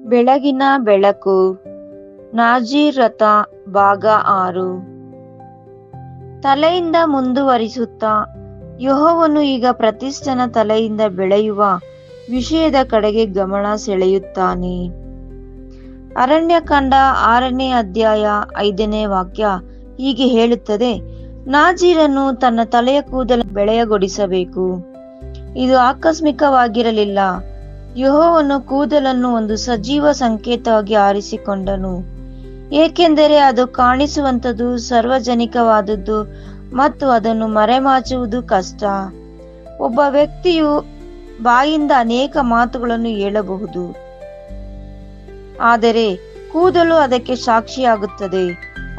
ಬೆಳಗಿನ ಬೆಳಕು ನಾಜೀರ್ ವ್ರತ ಭಾಗ 6. ತಲೆಯಿಂದ ಮುಂದುವರಿಸುತ್ತಾ ಯೆಹೋವನು ಈಗ ಪ್ರತಿಷ್ಠನ ತಲೆಯಿಂದ ಬೆಳೆಯುವ ವಿಷಯದ ಕಡೆಗೆ ಗಮನ ಸೆಳೆಯುತ್ತಾನೆ. ಅರಣ್ಯಕಾಂಡ 6ನೇ ಅಧ್ಯಾಯ 5ನೇ ವಾಕ್ಯ ಹೀಗೆ ಹೇಳುತ್ತದೆ, ನಾಜೀರನು ತನ್ನ ತಲೆಯ ಕೂದಲು ಬೆಳೆಯಗೊಳಿಸಬೇಕು. ಇದು ಆಕಸ್ಮಿಕವಾಗಿರಲಿಲ್ಲ. ಯೆಹೋವನು ಕೂದಲನ್ನು ಒಂದು ಸಜೀವ ಸಂಕೇತವಾಗಿ ಆರಿಸಿಕೊಂಡನು, ಏಕೆಂದರೆ ಅದು ಕಾಣಿಸುವಂಥದ್ದು, ಸಾರ್ವಜನಿಕವಾದದ್ದು ಮತ್ತು ಅದನ್ನು ಮರೆಮಾಚುವುದು ಕಷ್ಟ. ಒಬ್ಬ ವ್ಯಕ್ತಿಯು ಬಾಯಿಂದ ಅನೇಕ ಮಾತುಗಳನ್ನು ಹೇಳಬಹುದು, ಆದರೆ ಕೂದಲು ಅದಕ್ಕೆ ಸಾಕ್ಷಿಯಾಗುತ್ತದೆ.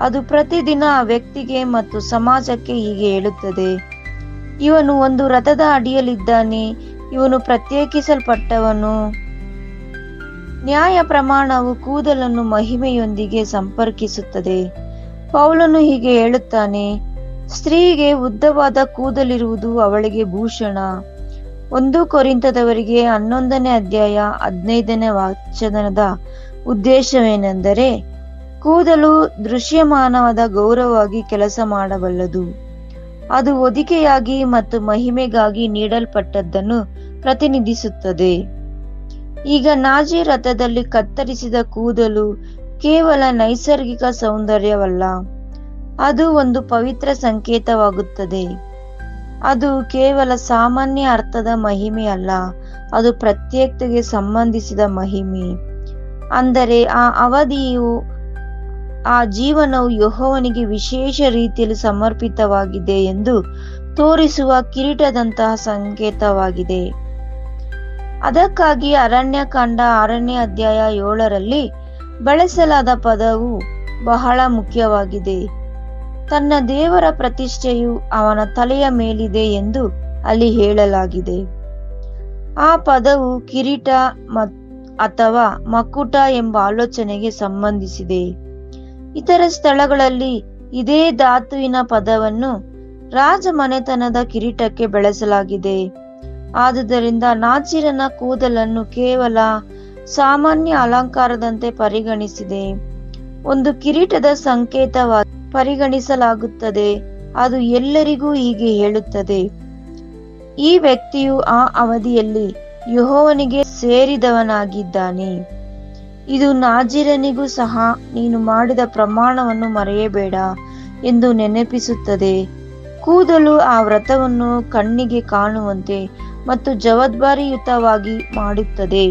ಅದು ಪ್ರತಿದಿನ ಆ ವ್ಯಕ್ತಿಗೆ ಮತ್ತು ಸಮಾಜಕ್ಕೆ ಹೀಗೆ ಹೇಳುತ್ತದೆ, ಇವನು ಒಂದು ವ್ರತದ ಅಡಿಯಲ್ಲಿದ್ದಾನೆ, ಇವನು ಪ್ರತ್ಯೇಕಿಸಲ್ಪಟ್ಟವನು. ನ್ಯಾಯ ಪ್ರಮಾಣವು ಕೂದಲನ್ನು ಮಹಿಮೆಯೊಂದಿಗೆ ಸಂಪರ್ಕಿಸುತ್ತದೆ. ಪೌಲನು ಹೀಗೆ ಹೇಳುತ್ತಾನೆ, ಸ್ತ್ರೀಗೆ ಉದ್ದವಾದ ಕೂದಲಿರುವುದು ಅವಳಿಗೆ ಭೂಷಣ. 1 ಕೊರಿಂಥದವರಿಗೆ 11ನೇ ಅಧ್ಯಾಯ 15ನೇ ವಚನದ ಉದ್ದೇಶವೇನೆಂದರೆ, ಕೂದಲು ದೃಶ್ಯಮಾನವಾದ ಗೌರವವಾಗಿ ಕೆಲಸ ಮಾಡಬಲ್ಲದು. ಅದು ಹೊದಿಕೆಯಾಗಿ ಮತ್ತು ಮಹಿಮೆಗಾಗಿ ನೀಡಲ್ಪಟ್ಟದ್ದನ್ನು ಪ್ರತಿನಿಧಿಸುತ್ತದೆ. ಈಗ ನಾಜೀರ್ ವ್ರತದಲ್ಲಿ ಕತ್ತರಿಸಿದ ಕೂದಲು ಕೇವಲ ನೈಸರ್ಗಿಕ ಸೌಂದರ್ಯವಲ್ಲ, ಅದು ಒಂದು ಪವಿತ್ರ ಸಂಕೇತವಾಗುತ್ತದೆ. ಅದು ಕೇವಲ ಸಾಮಾನ್ಯ ಅರ್ಥದ ಮಹಿಮೆ ಅಲ್ಲ, ಅದು ಪ್ರತ್ಯೇಕತೆಗೆ ಸಂಬಂಧಿಸಿದ ಮಹಿಮೆ. ಅಂದರೆ ಆ ಅವಧಿಯು, ಆ ಜೀವನವು ಯೆಹೋವನಿಗೆ ವಿಶೇಷ ರೀತಿಯಲ್ಲಿ ಸಮರ್ಪಿತವಾಗಿದೆ ಎಂದು ತೋರಿಸುವ ಕಿರೀಟದಂತಹ ಸಂಕೇತವಾಗಿದೆ. ಅದಕ್ಕಾಗಿ ಅರಣ್ಯಕಾಂಡ 6ನೇ ಅಧ್ಯಾಯ 7ರಲ್ಲಿ ಬಳಸಲಾದ ಪದವು ಬಹಳ ಮುಖ್ಯವಾಗಿದೆ. ತನ್ನ ದೇವರ ಪ್ರತಿಷ್ಠೆಯು ಅವನ ತಲೆಯ ಮೇಲಿದೆ ಎಂದು ಅಲ್ಲಿ ಹೇಳಲಾಗಿದೆ. ಆ ಪದವು ಕಿರೀಟ ಅಥವಾ ಮಕುಟ ಎಂಬ ಆಲೋಚನೆಗೆ ಸಂಬಂಧಿಸಿದೆ. ಇತರ ಸ್ಥಳಗಳಲ್ಲಿ ಇದೇ ಧಾತುವಿನ ಪದವನ್ನು ರಾಜಮನೆತನದ ಕಿರೀಟಕ್ಕೆ ಬಳಸಲಾಗಿದೆ. ಆದುದರಿಂದ ನಾಜೀರನ ಕೂದಲನ್ನು ಕೇವಲ ಸಾಮಾನ್ಯ ಅಲಂಕಾರದಂತೆ ಪರಿಗಣಿಸಿದೆ, ಒಂದು ಕಿರೀಟದ ಸಂಕೇತವಾಗಿ ಪರಿಗಣಿಸಲಾಗುತ್ತದೆ. ಅದು ಎಲ್ಲರಿಗೂ ಹೀಗೆ ಹೇಳುತ್ತದೆ, ಈ ವ್ಯಕ್ತಿಯು ಆ ಅವಧಿಯಲ್ಲಿ ಯೆಹೋವನಿಗೆ ಸೇರಿದವನಾಗಿದ್ದಾನೆ. ಇದು ನಾಜೀರನಿಗೂ ಸಹ ನೀನು ಮಾಡಿದ ಪ್ರಮಾಣವನ್ನು ಮರೆಯಬೇಡ ಎಂದು ನೆನಪಿಸುತ್ತದೆ. ಕೂದಲು ಆ ವ್ರತವನ್ನು ಕಣ್ಣಿಗೆ ಕಾಣುವಂತೆ ಮತ್ತು ಜವಾಬ್ದಾರಿಯುತವಾಗಿ ಮಾಡುತ್ತದೆ.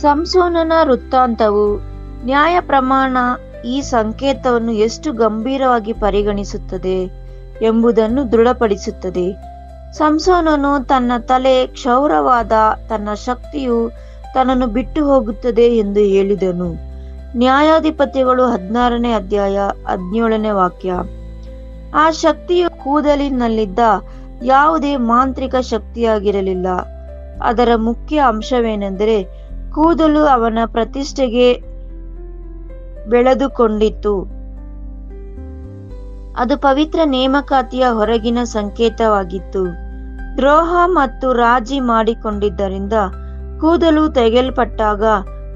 ಸಂಸೋನನ ವೃತ್ತಾಂತವು ನ್ಯಾಯ ಪ್ರಮಾಣ ಈ ಸಂಕೇತವನ್ನು ಎಷ್ಟು ಗಂಭೀರವಾಗಿ ಪರಿಗಣಿಸುತ್ತದೆ ಎಂಬುದನ್ನು ದೃಢಪಡಿಸುತ್ತದೆ. ಸಂಸೋನನು ತನ್ನ ತಲೆ ಕ್ಷೌರವಾದ, ತನ್ನ ಶಕ್ತಿಯು ತನ್ನನ್ನು ಬಿಟ್ಟು ಹೋಗುತ್ತದೆ ಎಂದು ಹೇಳಿದನು. ನ್ಯಾಯಾಧಿಪತಿಗಳು 16ನೇ ಅಧ್ಯಾಯ 17ನೇ ವಾಕ್ಯ. ಆ ಶಕ್ತಿಯು ಕೂದಲಿನಲ್ಲಿದ್ದ ಯಾವುದೇ ಮಾಂತ್ರಿಕ ಶಕ್ತಿಯಾಗಿರಲಿಲ್ಲ. ಅದರ ಮುಖ್ಯ ಅಂಶವೇನೆಂದರೆ ಕೂದಲು ಅವನ ಪ್ರತಿಷ್ಠೆಗೆ ಬೆಳೆದುಕೊಂಡಿತ್ತು. ಅದು ಪವಿತ್ರ ನೇಮಕಾತಿಯ ಹೊರಗಿನ ಸಂಕೇತವಾಗಿತ್ತು. ದ್ರೋಹ ಮತ್ತು ರಾಜಿ ಮಾಡಿಕೊಂಡಿದ್ದರಿಂದ ಕೂದಲು ತೆಗೆಯಲ್ಪಟ್ಟಾಗ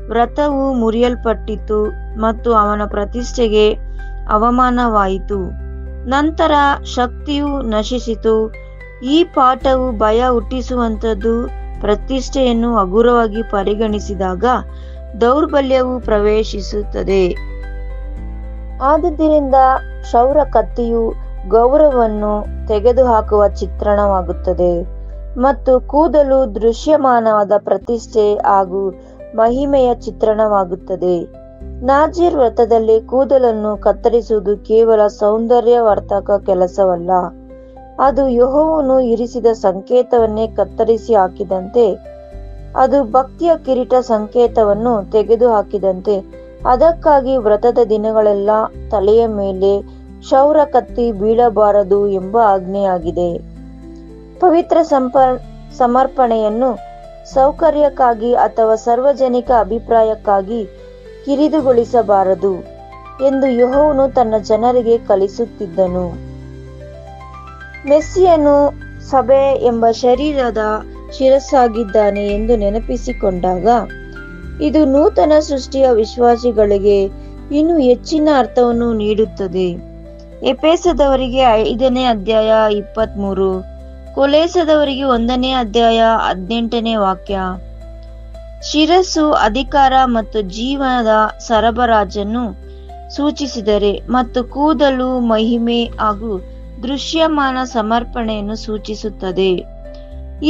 ವ್ರತವು ಮುರಿಯಲ್ಪಟ್ಟಿತು ಮತ್ತು ಅವನ ಪ್ರತಿಷ್ಠೆಗೆ ಅವಮಾನವಾಯಿತು. ನಂತರ ಶಕ್ತಿಯು ನಶಿಸಿತು. ಈ ಪಾಠವು ಭಯ ಹುಟ್ಟಿಸುವಂಥದ್ದು. ಪ್ರತಿಷ್ಠೆಯನ್ನು ಹಗುರವಾಗಿ ಪರಿಗಣಿಸಿದಾಗ ದೌರ್ಬಲ್ಯವು ಪ್ರವೇಶಿಸುತ್ತದೆ. ಆದುದರಿಂದ ಕ್ಷೌರ ಕತ್ತಿಯು ಗೌರವವನ್ನು ತೆಗೆದುಹಾಕುವ ಚಿತ್ರಣವಾಗುತ್ತದೆ ಮತ್ತು ಕೂದಲು ದೃಶ್ಯಮಾನವಾದ ಪ್ರತಿಷ್ಠೆ ಹಾಗೂ ಮಹಿಮೆಯ ಚಿತ್ರಣವಾಗುತ್ತದೆ. ನಾಜೀರ್ ವ್ರತದಲ್ಲಿ ಕೂದಲನ್ನು ಕತ್ತರಿಸುವುದು ಕೇವಲ ಸೌಂದರ್ಯವರ್ಧಕ ಕೆಲಸವಲ್ಲ, ಅದು ಯೆಹೋವನು ಇರಿಸಿದ ಸಂಕೇತವನ್ನೇ ಕತ್ತರಿಸಿ ಹಾಕಿದಂತೆ, ಅದು ಭಕ್ತಿಯ ಕಿರೀಟ ಸಂಕೇತವನ್ನು ತೆಗೆದುಹಾಕಿದಂತೆ. ಅದಕ್ಕಾಗಿ ವ್ರತದ ದಿನಗಳೆಲ್ಲ ತಲೆಯ ಮೇಲೆ ಕ್ಷೌರ ಕತ್ತಿ ಬೀಳಬಾರದು ಎಂಬ ಆಜ್ಞೆಯಾಗಿದೆ. ಪವಿತ್ರ ಸಮರ್ಪಣೆಯನ್ನು ಸೌಕರ್ಯಕ್ಕಾಗಿ ಅಥವಾ ಸಾರ್ವಜನಿಕ ಅಭಿಪ್ರಾಯಕ್ಕಾಗಿ ಕಿರಿದುಗೊಳಿಸಬಾರದು ಎಂದು ಯೆಹೋವನು ತನ್ನ ಜನರಿಗೆ ಕಲಿಸುತ್ತಿದ್ದನು. ಮೆಸ್ಸಿಯನು ಸಭೆ ಎಂಬ ಶರೀರದ ಶಿರಸ್ಸಾಗಿದ್ದಾನೆ ಎಂದು ನೆನಪಿಸಿಕೊಂಡಾಗ ಇದು ನೂತನ ಸೃಷ್ಟಿಯ ವಿಶ್ವಾಸಿಗಳಿಗೆ ಇನ್ನೂ ಹೆಚ್ಚಿನ ಅರ್ಥವನ್ನು ನೀಡುತ್ತದೆ. ಎಫೆಸದವರಿಗೆ 5ನೇ ಅಧ್ಯಾಯ 23, ಕೊಲೊಸ್ಸೆದವರಿಗೆ 1ನೇ ಅಧ್ಯಾಯ 18ನೇ ವಾಕ್ಯ. ಶಿರಸ್ಸು ಅಧಿಕಾರ ಮತ್ತು ಜೀವನದ ಸರಬರಾಜನ್ನು ಸೂಚಿಸಿದರೆ ಮತ್ತು ಕೂದಲು ಮಹಿಮೆ ಹಾಗೂ ದೃಶ್ಯಮಾನ ಸಮರ್ಪಣೆಯನ್ನು ಸೂಚಿಸುತ್ತದೆ.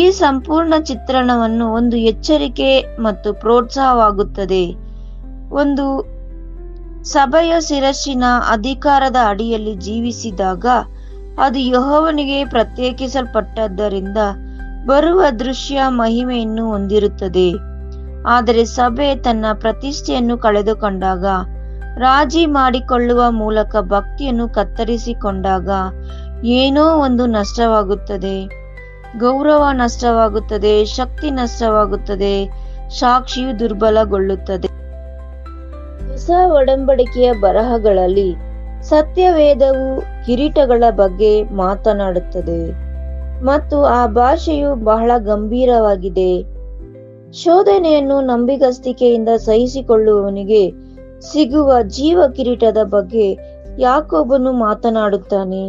ಈ ಸಂಪೂರ್ಣ ಚಿತ್ರಣವನ್ನು ಒಂದು ಎಚ್ಚರಿಕೆ ಮತ್ತು ಪ್ರೋತ್ಸಾಹವಾಗುತ್ತದೆ. ಒಂದು ಸಭೆಯ ಶಿರಸ್ಸಿನ ಅಧಿಕಾರದ ಅಡಿಯಲ್ಲಿ ಜೀವಿಸಿದಾಗ ಅದು ಯೆಹೋವನಿಗೆ ಪ್ರತ್ಯೇಕಿಸಲ್ಪಟ್ಟದ್ದರಿಂದ ಬರುವ ದೃಶ್ಯ ಮಹಿಮೆಯನ್ನು ಹೊಂದಿರುತ್ತದೆ. ಆದರೆ ಸಭೆ ತನ್ನ ಪ್ರತಿಷ್ಠೆಯನ್ನು ಕಳೆದುಕೊಂಡಾಗ, ರಾಜಿ ಮಾಡಿಕೊಳ್ಳುವ ಮೂಲಕ ಭಕ್ತಿಯನ್ನು ಕತ್ತರಿಸಿಕೊಂಡಾಗ ಏನೋ ಒಂದು ನಷ್ಟವಾಗುತ್ತದೆ. ಗೌರವ ನಷ್ಟವಾಗುತ್ತದೆ, ಶಕ್ತಿ ನಷ್ಟವಾಗುತ್ತದೆ, ಸಾಕ್ಷಿಯು ದುರ್ಬಲಗೊಳ್ಳುತ್ತದೆ. ಹೊಸ ಒಡಂಬಡಿಕೆಯ ಬರಹಗಳಲ್ಲಿ ಸತ್ಯವೇದವು ಕಿರೀಟಗಳ ಬಗ್ಗೆ ಮಾತನಾಡುತ್ತದೆ ಮತ್ತು ಆ ಭಾಷೆಯು ಬಹಳ ಗಂಭೀರವಾಗಿದೆ. ಶೋಧನೆಯನ್ನು ನಂಬಿಗಸ್ತಿಕೆಯಿಂದ ಸಹಿಸಿಕೊಳ್ಳುವವನಿಗೆ ಸಿಗುವ ಜೀವ ಕಿರೀಟದ ಬಗ್ಗೆ ಯಾಕೋಬನು ಮಾತನಾಡುತ್ತಾನೆ.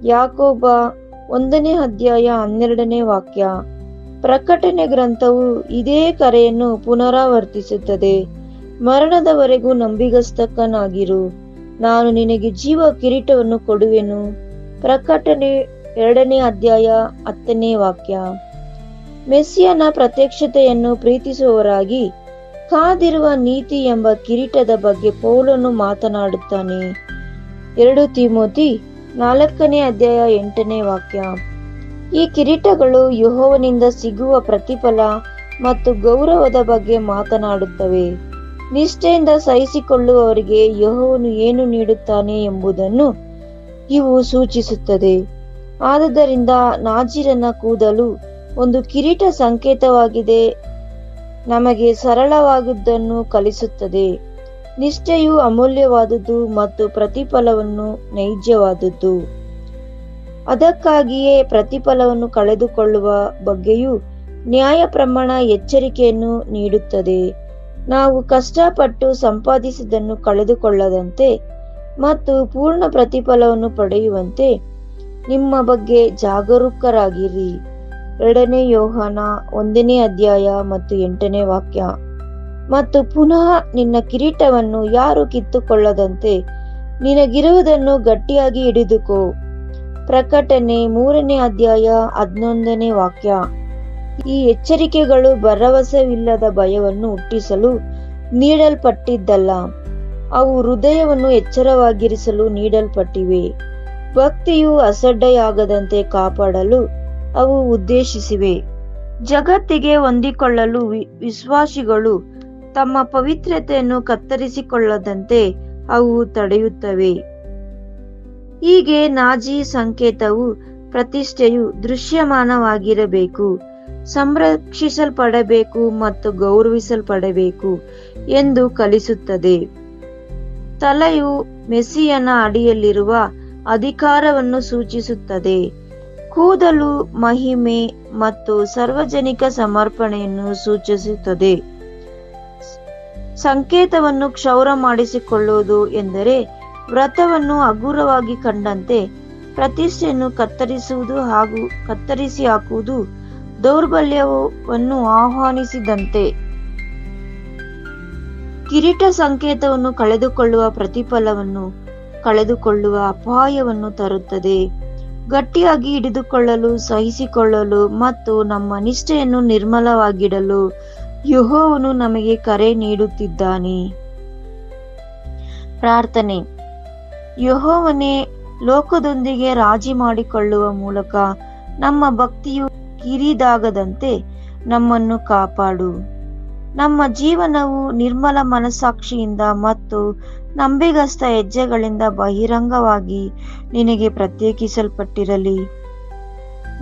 ಯಾಕೋಬ 1ನೇ ಅಧ್ಯಾಯ 12ನೇ ವಾಕ್ಯ. ಪ್ರಕಟಣೆ ಗ್ರಂಥವು ಇದೇ ಕರೆಯನ್ನು ಪುನರಾವರ್ತಿಸುತ್ತದೆ. ಮರಣದವರೆಗೂ ನಂಬಿಗಸ್ತನಾಗಿರು, ನಾನು ನಿನಗೆ ಜೀವ ಕಿರೀಟವನ್ನು ಕೊಡುವೆನು. ಪ್ರಕಟಣೆ 2ನೇ ಅಧ್ಯಾಯ 10ನೇ ವಾಕ್ಯ. ಮೆಸ್ಸಿಯನ ಪ್ರತ್ಯಕ್ಷತೆಯನ್ನು ಪ್ರೀತಿಸುವವರಾಗಿ ಕಾದಿರುವ ನೀತಿ ಎಂಬ ಕಿರೀಟದ ಬಗ್ಗೆ ಪೌಲನು ಮಾತನಾಡುತ್ತಾನೆ. 2 ತಿಮೋಥಿ 4ನೇ ಅಧ್ಯಾಯ 8ನೇ ವಾಕ್ಯ. ಈ ಕಿರೀಟಗಳು ಯೆಹೋವನಿಂದ ಸಿಗುವ ಪ್ರತಿಫಲ ಮತ್ತು ಗೌರವದ ಬಗ್ಗೆ ಮಾತನಾಡುತ್ತವೆ. ನಿಷ್ಠೆಯಿಂದ ಸಹಿಸಿಕೊಳ್ಳುವವರಿಗೆ ಯೆಹೋವನು ಏನು ನೀಡುತ್ತಾನೆ ಎಂಬುದನ್ನು ಇವು ಸೂಚಿಸುತ್ತದೆ. ಆದುದರಿಂದ ನಾಜೀರನ ಕೂದಲು ಒಂದು ಕಿರೀಟ ಸಂಕೇತವಾಗಿದೆ, ನಮಗೆ ಸರಳವಾದುದನ್ನು ಕಲಿಸುತ್ತದೆ. ನಿಷ್ಠೆಯು ಅಮೂಲ್ಯವಾದುದು ಮತ್ತು ಪ್ರತಿಫಲವನ್ನು ನೈಜವಾದುದು. ಅದಕ್ಕಾಗಿಯೇ ಪ್ರತಿಫಲವನ್ನು ಕಳೆದುಕೊಳ್ಳುವ ಬಗ್ಗೆಯೂ ನ್ಯಾಯಪ್ರಮಾಣ ಎಚ್ಚರಿಕೆಯನ್ನು ನೀಡುತ್ತದೆ. ನಾವು ಕಷ್ಟಪಟ್ಟು ಸಂಪಾದಿಸಿದ್ದನ್ನು ಕಳೆದುಕೊಳ್ಳದಂತೆ ಮತ್ತು ಪೂರ್ಣ ಪ್ರತಿಫಲವನ್ನು ಪಡೆಯುವಂತೆ ನಿಮ್ಮ ಬಗ್ಗೆ ಜಾಗರೂಕರಾಗಿರಿ. 2ನೇ ಯೋಹಾನ 1ನೇ ಅಧ್ಯಾಯ ಮತ್ತು 8ನೇ ವಾಕ್ಯ. ಮತ್ತು ಪುನಃ ನಿನ್ನ ಕಿರೀಟವನ್ನು ಯಾರು ಕಿತ್ತುಕೊಳ್ಳದಂತೆ ನಿನಗಿರುವುದನ್ನು ಗಟ್ಟಿಯಾಗಿ ಹಿಡಿದುಕೋ. ಪ್ರಕಟಣೆ 3ನೇ ಅಧ್ಯಾಯ 11ನೇ ವಾಕ್ಯ. ಈ ಎಚ್ಚರಿಕೆಗಳು ಭರವಸೆವಿಲ್ಲದ ಭಯವನ್ನು ಹುಟ್ಟಿಸಲು ನೀಡಲ್ಪಟ್ಟಿದ್ದಲ್ಲ, ಅವು ಹೃದಯವನ್ನು ಎಚ್ಚರವಾಗಿರಿಸಲು ನೀಡಲ್ಪಟ್ಟಿವೆ. ಭಕ್ತಿಯು ಅಸಡ್ಡೆಯಾಗದಂತೆ ಕಾಪಾಡಲು ಅವು ಉದ್ದೇಶಿಸಿವೆ. ಜಗತ್ತಿಗೆ ಹೊಂದಿಕೊಳ್ಳಲು ವಿಶ್ವಾಸಿಗಳು ತಮ್ಮ ಪವಿತ್ರತೆಯನ್ನು ಕತ್ತರಿಸಿಕೊಳ್ಳದಂತೆ ಅವು ತಡೆಯುತ್ತವೆ. ಹೀಗೆ ನಾಜಿ ಸಂಕೇತವು ಪ್ರತಿಷ್ಠೆಯು ದೃಶ್ಯಮಾನವಾಗಿರಬೇಕು, ಸಂರಕ್ಷಿಸಲ್ಪಡಬೇಕು ಮತ್ತು ಗೌರವಿಸಲ್ಪಡಬೇಕು ಎಂದು ಕಲಿಸುತ್ತದೆ. ತಲೆಯು ಮೆಸ್ಸಿಯನ ಅಡಿಯಲ್ಲಿರುವ ಅಧಿಕಾರವನ್ನು ಸೂಚಿಸುತ್ತದೆ. ಕೂದಲು ಮಹಿಮೆ ಮತ್ತು ಸಾರ್ವಜನಿಕ ಸಮರ್ಪಣೆಯನ್ನು ಸೂಚಿಸುತ್ತದೆ. ಸಂಕೇತವನ್ನು ಕ್ಷೌರ ಮಾಡಿಸಿಕೊಳ್ಳುವುದು ಎಂದರೆ ವ್ರತವನ್ನು ಹಗುರವಾಗಿ ಕಂಡಂತೆ ಪ್ರತಿಷ್ಠೆಯನ್ನು ಕತ್ತರಿಸುವುದು ಹಾಗೂ ಕತ್ತರಿಸಿ ಹಾಕುವುದು ದೌರ್ಬಲ್ಯವನ್ನು ಆಹ್ವಾನಿಸಿದಂತೆ. ಕಿರೀಟ ಸಂಕೇತವನ್ನು ಕಳೆದುಕೊಳ್ಳುವ ಪ್ರತಿಫಲವನ್ನು ಕಳೆದುಕೊಳ್ಳುವ ಅಪಾಯವನ್ನು ತರುತ್ತದೆ. ಗಟ್ಟಿಯಾಗಿ ಹಿಡಿದುಕೊಳ್ಳಲು, ಸಹಿಸಿಕೊಳ್ಳಲು ಮತ್ತು ನಮ್ಮ ನಿಷ್ಠೆಯನ್ನು ನಿರ್ಮಲವಾಗಿಡಲು ಯೆಹೋವನು ನಮಗೆ ಕರೆ ನೀಡುತ್ತಿದ್ದಾನೆ. ಪ್ರಾರ್ಥನೆ. ಯೆಹೋವನೇ, ಲೋಕದೊಂದಿಗೆ ರಾಜಿ ಮಾಡಿಕೊಳ್ಳುವ ಮೂಲಕ ನಮ್ಮ ಭಕ್ತಿಯು ಕಿರಿದಾಗದಂತೆ ನಮ್ಮನ್ನು ಕಾಪಾಡು. ನಮ್ಮ ಜೀವನವು ನಿರ್ಮಲ ಮನಸ್ಸಾಕ್ಷಿಯಿಂದ ಮತ್ತು ನಂಬಿಗಸ್ತ ಹೆಜ್ಜೆಗಳಿಂದ ಬಹಿರಂಗವಾಗಿ ನಿನಗೆ ಪ್ರತ್ಯೇಕಿಸಲ್ಪಟ್ಟಿರಲಿ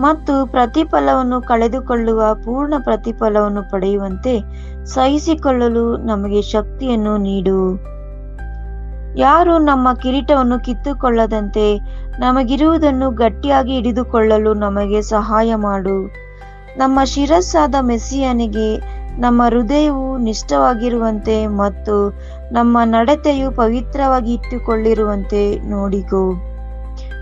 ಮತ್ತು ಪ್ರತಿಫಲವನ್ನು ಕಳೆದುಕೊಳ್ಳುವ ಪೂರ್ಣ ಪ್ರತಿಫಲವನ್ನು ಪಡೆಯುವಂತೆ ಸಹಿಸಿಕೊಳ್ಳಲು ನಮಗೆ ಶಕ್ತಿಯನ್ನು ನೀಡು. ಯಾರು ನಮ್ಮ ಕಿರೀಟವನ್ನು ಕಿತ್ತುಕೊಳ್ಳದಂತೆ ನಮಗಿರುವುದನ್ನು ಗಟ್ಟಿಯಾಗಿ ಹಿಡಿದುಕೊಳ್ಳಲು ನಮಗೆ ಸಹಾಯ ಮಾಡು. ನಮ್ಮ ಶಿರಸ್ಸಾದ ಮೆಸ್ಸಿಯನಿಗೆ ನಮ್ಮ ಹೃದಯವು ನಿಷ್ಠವಾಗಿರುವಂತೆ ಮತ್ತು ನಮ್ಮ ನಡತೆಯು ಪವಿತ್ರವಾಗಿ ಇಟ್ಟುಕೊಳ್ಳಿರುವಂತೆ ನೋಡಿಕೋ.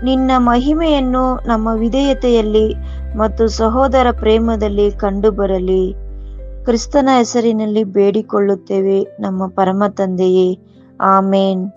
ನಿನ್ನ ಮಹಿಮೆಯನ್ನು ನಮ್ಮ ವಿಧೇಯತೆಯಲ್ಲಿ ಮತ್ತು ಸಹೋದರ ಪ್ರೇಮದಲ್ಲಿ ಕಂಡುಬರಲಿ. ಕ್ರಿಸ್ತನ ಹೆಸರಿನಲ್ಲಿ ಬೇಡಿಕೊಳ್ಳುತ್ತೇವೆ ನಮ್ಮ ಪರಮ ತಂದೆಯೇ, ಆಮೇನ್.